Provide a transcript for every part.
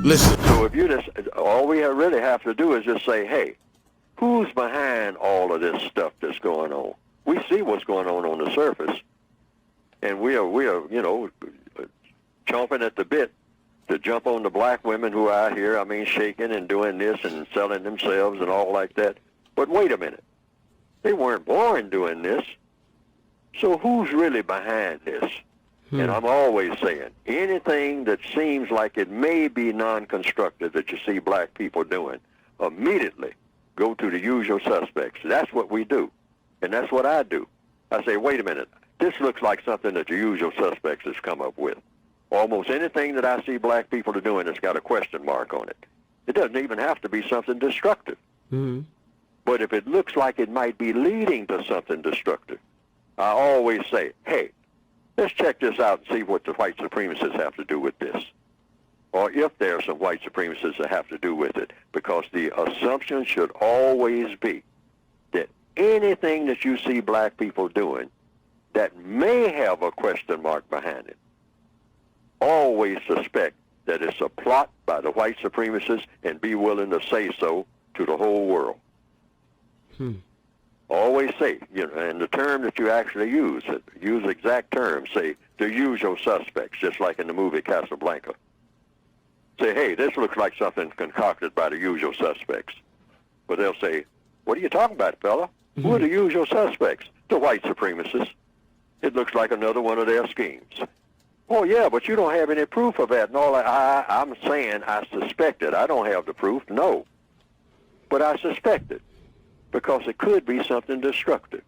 Listen. So if you just, all we really have to do is just say, hey, who's behind all of this stuff that's going on? We see what's going on the surface, and we are, chomping at the bit to jump on the black women who are out here, I mean, shaking and doing this and selling themselves and all like that. But wait a minute. They weren't born doing this. So who's really behind this? And I'm always saying, anything that seems like it may be non-constructive that you see black people doing, immediately go to the usual suspects. That's what we do. And that's what I do. I say, wait a minute. This looks like something that the usual suspects has come up with. Almost anything that I see black people are doing has got a question mark on it. It doesn't even have to be something destructive. Mm-hmm. But if it looks like it might be leading to something destructive, I always say, hey, let's check this out and see what the white supremacists have to do with this. Or if there are some white supremacists that have to do with it. Because the assumption should always be that anything that you see black people doing that may have a question mark behind it, always suspect that it's a plot by the white supremacists and be willing to say so to the whole world. Always say, and the term that you actually use exact terms, say the usual suspects, just like in the movie Casablanca. Say, hey, this looks like something concocted by the usual suspects. But they'll say, what are you talking about, fella? Who are the usual suspects? The white supremacists. It looks like another one of their schemes. Oh, yeah, but you don't have any proof of that. And all that. I'm saying I suspect it. I don't have the proof, no. But I suspect it because it could be something destructive.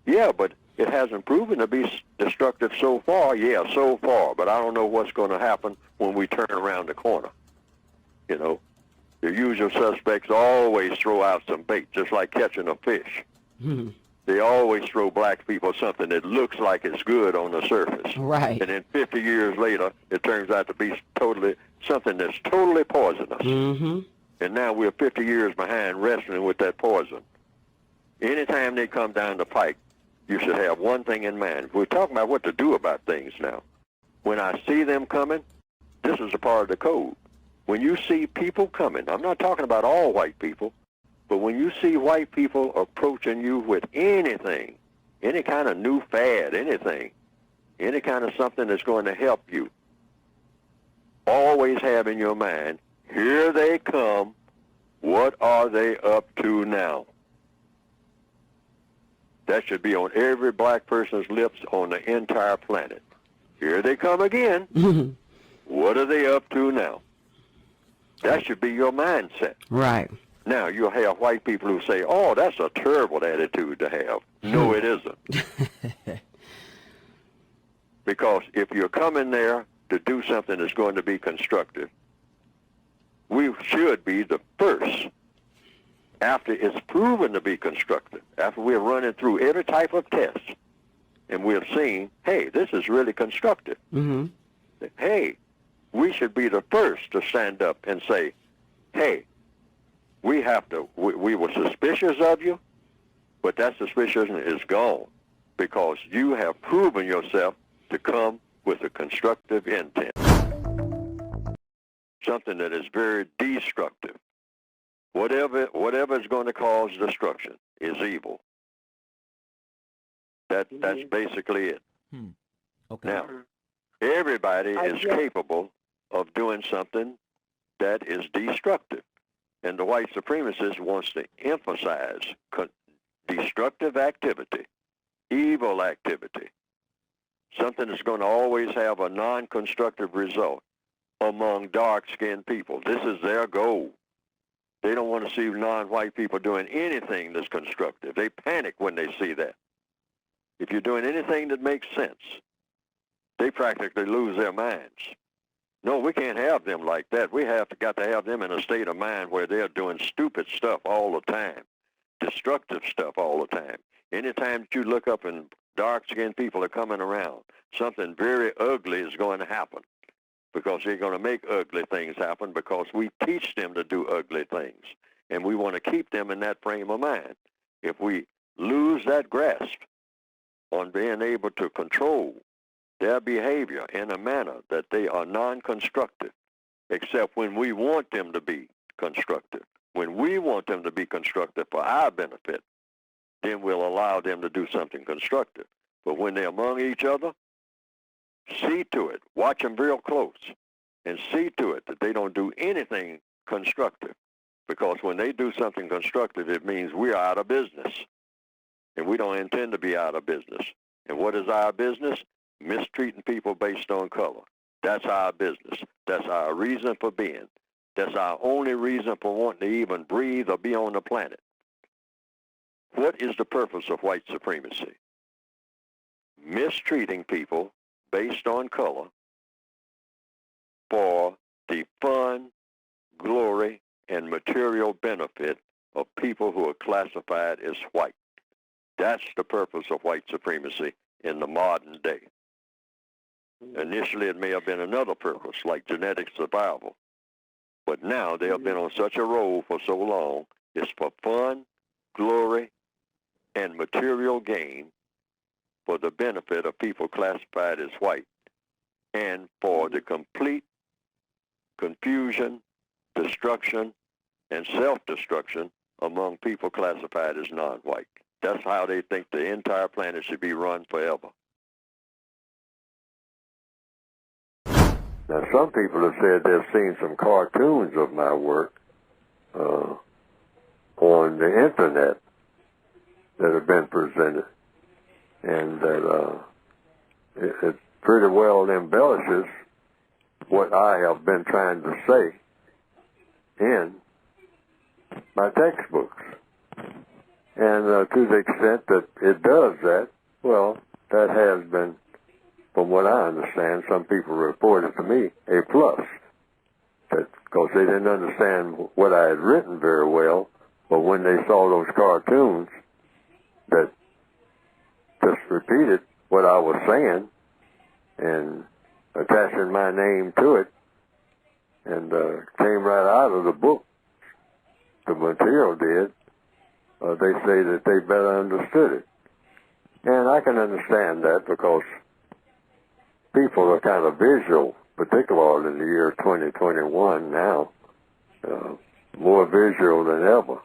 Yeah, but it hasn't proven to be destructive so far. Yeah, so far. But I don't know what's going to happen when we turn around the corner. The usual suspects always throw out some bait, just like catching a fish. They always throw black people something that looks like it's good on the surface. Right. And then 50 years later, it turns out to be something that's totally poisonous. Mm-hmm. And now we're 50 years behind wrestling with that poison. Anytime they come down the pike, you should have one thing in mind. We're talking about what to do about things now. When I see them coming, this is a part of the code. When you see people coming, I'm not talking about all white people, but when you see white people approaching you with anything, any kind of new fad, anything, any kind of something that's going to help you, always have in your mind, here they come, what are they up to now? That should be on every black person's lips on the entire planet. Here they come again. What are they up to now? That should be your mindset. Right. Now, you'll have white people who say, oh, that's a terrible attitude to have. No, it isn't. Because if you're coming there to do something that's going to be constructive, we should be the first, after it's proven to be constructive, after we're running through every type of test, and we've seen, hey, this is really constructive. Mm-hmm. Hey, we should be the first to stand up and say, hey, we were suspicious of you, but that suspicion is gone because you have proven yourself to come with a constructive intent. Something that is very destructive. Whatever is going to cause destruction is evil. That's basically it. Okay. Now, everybody is capable of doing something that is destructive. And the white supremacist wants to emphasize destructive activity, evil activity, something that's going to always have a non-constructive result among dark-skinned people. This is their goal. They don't want to see non-white people doing anything that's constructive. They panic when they see that. If you're doing anything that makes sense, they practically lose their minds. No, we can't have them like that. We got to have them in a state of mind where they're doing stupid stuff all the time, destructive stuff all the time. Anytime that you look up and dark-skinned people are coming around, something very ugly is going to happen because they're going to make ugly things happen because we teach them to do ugly things, and we want to keep them in that frame of mind. If we lose that grasp on being able to control their behavior in a manner that they are non-constructive, except when we want them to be constructive. When we want them to be constructive for our benefit, then we'll allow them to do something constructive. But when they're among each other, see to it, watch them real close, and see to it that they don't do anything constructive. Because when they do something constructive, it means we're out of business. And we don't intend to be out of business. And what is our business? Mistreating people based on color. That's our business. That's our reason for being. That's our only reason for wanting to even breathe or be on the planet. What is the purpose of white supremacy? Mistreating people based on color for the fun, glory, and material benefit of people who are classified as white. That's the purpose of white supremacy in the modern day. Initially, it may have been another purpose, like genetic survival. But now they have been on such a roll for so long, it's for fun, glory, and material gain for the benefit of people classified as white, and for the complete confusion, destruction, and self-destruction among people classified as non-white. That's how they think the entire planet should be run forever. Now, some people have said they've seen some cartoons of my work on the internet that have been presented, and that it pretty well embellishes what I have been trying to say in my textbooks. And to the extent that it does that, well, that has been, from what I understand, some people reported to me, a plus. Because they didn't understand what I had written very well, but when they saw those cartoons that just repeated what I was saying and attaching my name to it, and came right out of the book, the material did, they say that they better understood it. And I can understand that because people are kind of visual, particularly in the year 2021 now, more visual than ever.